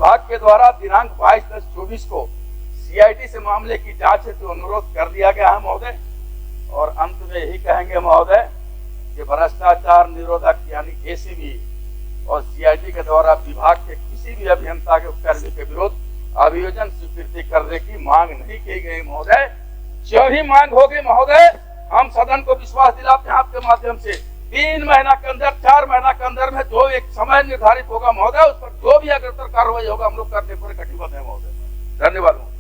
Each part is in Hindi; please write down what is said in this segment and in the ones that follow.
विभाग के द्वारा दिनांक 22/10/24 को सीआईडी से मामले की जांच हेतु अनुरोध कर दिया गया है महोदय। और अंत में यही कहेंगे महोदय कि भ्रष्टाचार निरोधक यानी एसीबी और सीआईडी के द्वारा विभाग के किसी भी अभियंता के कर्मी के विरुद्ध अभियोजन स्वीकृति करने की मांग नहीं की गई महोदय। जो ही मांग होगी महोदय, हम सदन को विश्वास दिलाते हैं आपके माध्यम से 3 महीना के अंदर 4 महीना के अंदर में जो एक समय निर्धारित होगा महोदय, उस पर जो भी अग्रतर कार्रवाई होगा हम लोग करने पर कटिबद्ध है महोदय। धन्यवाद महोदय।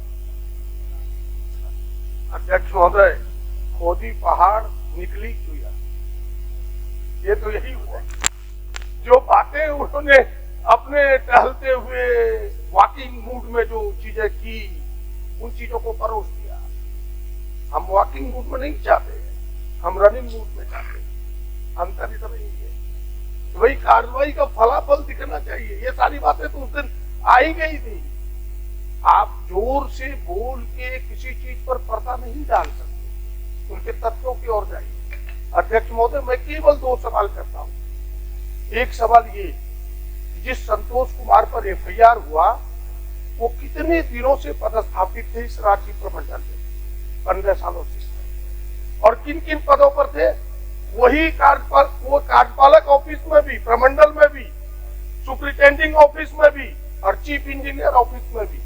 अध्यक्ष महोदय, खोदी पहाड़ निकली चुया, ये तो यही हुआ। जो बातें उन्होंने अपने टहलते हुए वॉकिंग मूड में जो चीजें की, उन चीजों को परोस दिया। हम वॉकिंग मूड में नहीं चाहते, हम रनिंग मूड में चाहते हैं। अंतर इतना ही है, तो वही कार्रवाई का फलाफल दिखना चाहिए। ये सारी बातें तो उस दिन आ ही गई थी। आप जोर से बोल के किसी चीज पर पर्दा नहीं डाल सकते, उनके तथ्यों की ओर जाइए। अध्यक्ष महोदय, मैं केवल 2 सवाल करता हूं। एक सवाल ये, जिस संतोष कुमार पर एफआईआर हुआ वो कितने दिनों से पदस्थापित थे इस राज्य प्रमंडल में? 15 सालों से। और किन किन पदों पर थे? वही कार्यपालक ऑफिस में भी, प्रमंडल में भी, सुपरिटेंडिंग ऑफिस में भी और चीफ इंजीनियर ऑफिस में भी।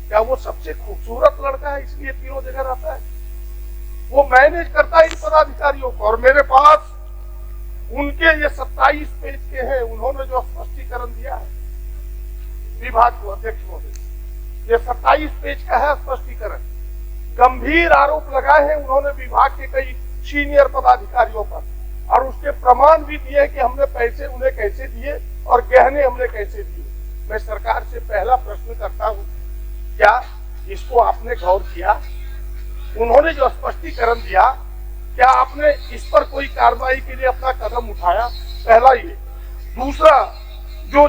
क्या वो सबसे खूबसूरत लड़का है इसलिए तीनों जगह रहता है? वो मैनेज करता है इन पदाधिकारियों को। और मेरे पास उनके ये 27 पेज के हैं, उन्होंने जो स्पष्टीकरण दिया है विभाग को। अध्यक्ष महोदय, ये 27 पेज का है स्पष्टीकरण। गंभीर आरोप लगाए हैं उन्होंने विभाग के कई सीनियर पदाधिकारियों पर, और उसके प्रमाण भी दिए कि हमने पैसे उन्हें कैसे दिए और गहने हमने कैसे दिए। मैं सरकार से पहला प्रश्न करता हूं, क्या इसको आपने गौर किया? उन्होंने जो स्पष्टीकरण दिया, क्या आपने इस पर कोई कार्रवाई के लिए अपना कदम उठाया? पहला ये। दूसरा, जो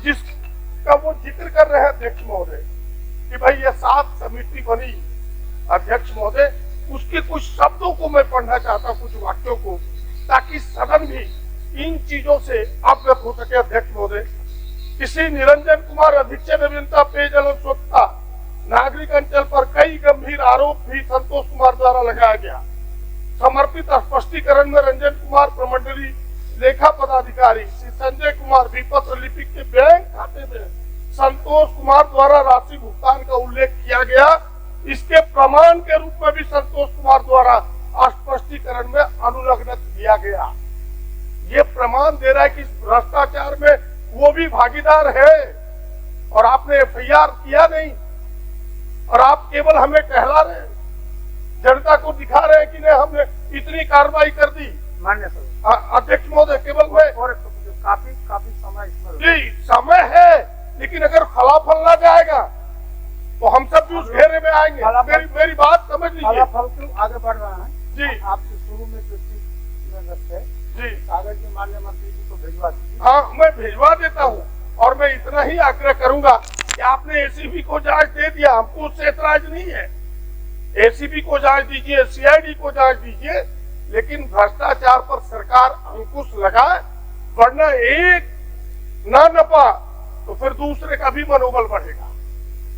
जिसका वो जिक्र कर रहे हैं अध्यक्ष महोदय कि भाई ये 7 समिति बनी, अध्यक्ष महोदय उसके कुछ शब्दों को मैं पढ़ना चाहता हूं, कुछ वाक्यों को, ताकि सदन भी इन चीजों से अवगत हो सके। अध्यक्ष महोदय, किसी निरंजन कुमार अधीक्षक अभियंता पेयजल एवं स्वच्छता नागरिक अंचल पर कई गंभीर आरोप भी संतोष कुमार द्वारा लगाया गया। समर्पित स्पष्टीकरण में रंजन कुमार प्रमंडलीय लेखा पदाधिकारी, श्री संजय कुमार विपत्र लिपिक के बैंक खाते में संतोष कुमार द्वारा राशि भुगतान का उल्लेख किया गया। इसके प्रमाण के रूप में भी संतोष कुमार द्वारा स्पष्टीकरण में अनुलग्न दिया गया। ये प्रमाण दे रहा है कि भ्रष्टाचार में वो भी भागीदार है और आपने एफआईआर किया नहीं, और आप केवल हमें कहला रहे हैं, जनता को दिखा रहे हैं कि नहीं हमने इतनी कार्रवाई कर दी। मान्य सर। अध्यक्ष महोदय, केवल मैं काफी समय इसमें जी समय है, लेकिन अगर फलाफल ना जाएगा तो हम सब भी उस घेरे में आएंगे। मेरी बात समझ लीजिए। फल क्यों आगे बढ़ रहा है जी, आपसे शुरू में जो चीज में रखते जी, कागज में माननीय मंत्री जी को भिजवा दीजिए। हाँ, मैं भिजवा देता हूँ। और मैं इतना ही आग्रह करूंगा कि आपने एसीबी को जांच दे दिया, हमको उससे एतराज नहीं है। एसीबी को जांच दीजिए, सीआईडी को जांच दीजिए, लेकिन भ्रष्टाचार पर सरकार अंकुश लगाए, वरना एक ना नपा तो फिर दूसरे का भी मनोबल बढ़ेगा।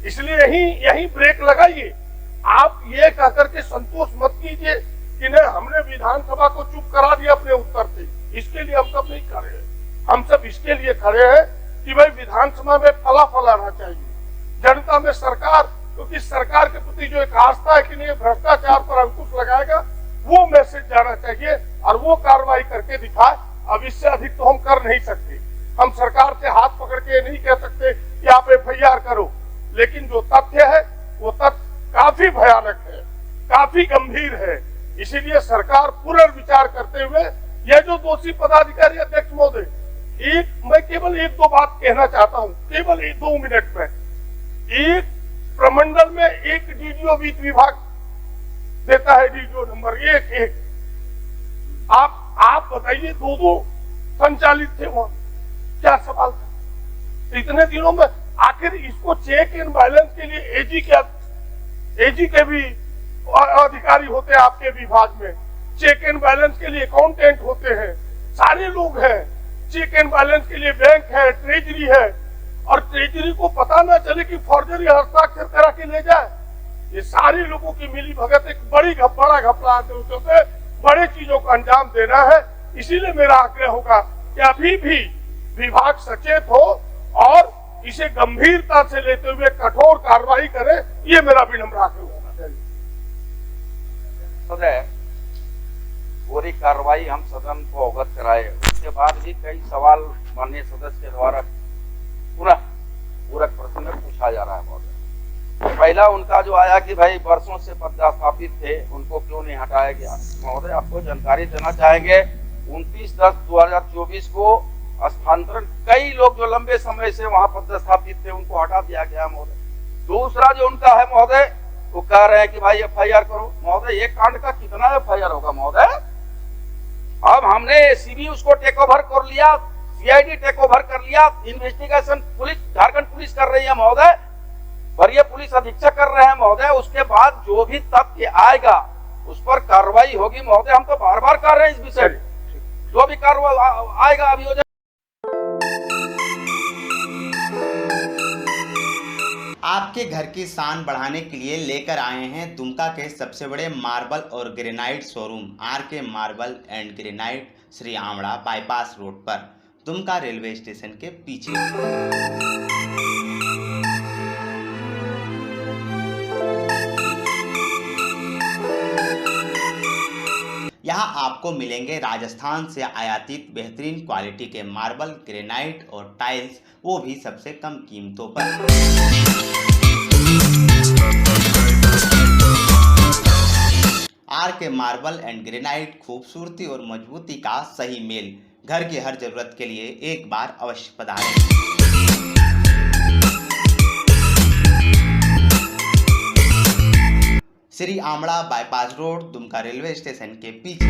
इसलिए यही ब्रेक लगाइए। आप ये कहकर के संतोष मत कीजिए कि नहीं हमने विधानसभा को चुप करा दिया अपने उत्तर से। इसके लिए हम सब नहीं खड़े हैं, हम सब इसके लिए खड़े हैं कि भाई विधानसभा में फलाफल आना चाहिए, जनता में सरकार, क्योंकि सरकार के प्रति जो एक आस्था है कि नहीं भ्रष्टाचार पर अंकुश लगाएगा, वो मैसेज जाना चाहिए और वो कार्रवाई करके दिखाए। अब इससे अधिक तो हम कर नहीं सकते। हम सरकार से हाथ पकड़ के नहीं कह सकते कि आप एफआईआर करो, लेकिन जो तथ्य है वो तथ्य काफी भयानक है, काफी गंभीर है। इसीलिए सरकार पुनर्विचार करते हुए यह जो दोषी पदाधिकारी, अध्यक्ष महोदय, मैं केवल 1-2 बात कहना चाहता हूं, केवल 2 मिनट में। एक प्रमंडल में एक डीडीओ वित्त विभाग देता है, डीडीओ नंबर 1। आप बताइए, 2 संचालित थे वहां, क्या सवाल था इतने दिनों में? आखिर इसको चेक एंड बैलेंस के लिए एजी के भी अधिकारी होते हैं आपके विभाग में, चेक एंड बैलेंस के लिए अकाउंटेंट होते हैं, सारे लोग हैं। चेक एंड बैलेंस के लिए बैंक है, ट्रेजरी है, और ट्रेजरी को पता न चले कि फौर्जरी हस्ताक्षर करा के ले जाए। ये सारे लोगों की मिली भगत एक बड़ा घपला से बड़े चीजों को अंजाम देना है। इसीलिए मेरा आग्रह होगा कि अभी भी विभाग सचेत हो और इसे गंभीरता से लेते हुए कठोर कार्रवाई करे, ये मेरा विनम्र आग्रह होगा। पूरी कार्रवाई हम सदन को अवगत कराए, उसके बाद भी कई सवाल माननीय सदस्य के द्वारा पुनः पूरक प्रश्न में पूछा जा रहा है महोदय। पहला उनका जो आया कि भाई वर्षों से पदस्थापित थे, उनको क्यों नहीं हटाया गया। महोदय आपको जानकारी देना चाहेंगे 29/10/2024 को स्थानांतरण कई लोग जो लंबे समय से वहां पदस्थापित थे उनको हटा दिया गया महोदय। दूसरा जो उनका है महोदय, वो कह रहे हैं कि भाई FIR करो। महोदय एक कांड का कितना FIR होगा महोदय। अब हमने ACB उसको टेक ओवर कर लिया, CID टेक ओवर कर लिया, इन्वेस्टिगेशन पुलिस झारखंड पुलिस कर रही है महोदय, वरीय पुलिस अधीक्षक कर रहे हैं महोदय। उसके बाद जो भी तथ्य आएगा उस पर कार्रवाई होगी महोदय। हम तो बार बार कर रहे हैं इस विषय में, जो भी कार्रवाई आएगा अभी हो जाए। आपके घर की शान बढ़ाने के लिए लेकर आए हैं दुमका के सबसे बड़े मार्बल और granite showroom RK marble and granite, Shri Amra bypass road पर, दुमका रेलवे स्टेशन के पीछे। यहाँ आपको मिलेंगे राजस्थान से आयातित बेहतरीन क्वालिटी के मार्बल, ग्रेनाइट और टाइल्स, वो भी सबसे कम कीमतों पर। RK मार्बल एंड ग्रेनाइट, खूबसूरती और मजबूती का सही मेल। घर की हर जरूरत के लिए एक बार अवश्य पधारें। Shri Amra bypass road, Dumka railway station के पीछे।